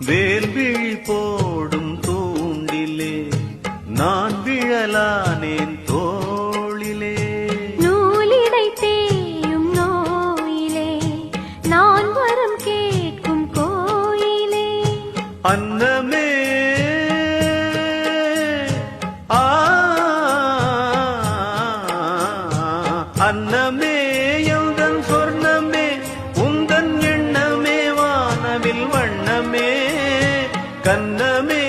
வேல்விழி போடும் தூண்டிலே நான் விழலானேன் தோளிலே. நூலிடை தேயும் நோயிலே நான் வரம் கேட்கும் கோயிலே. அன்னமே அன்னமே எந்தன் சொர்ணமே உந்தன் எண்ணமே வானவில் வண்ணமே கண்ணமே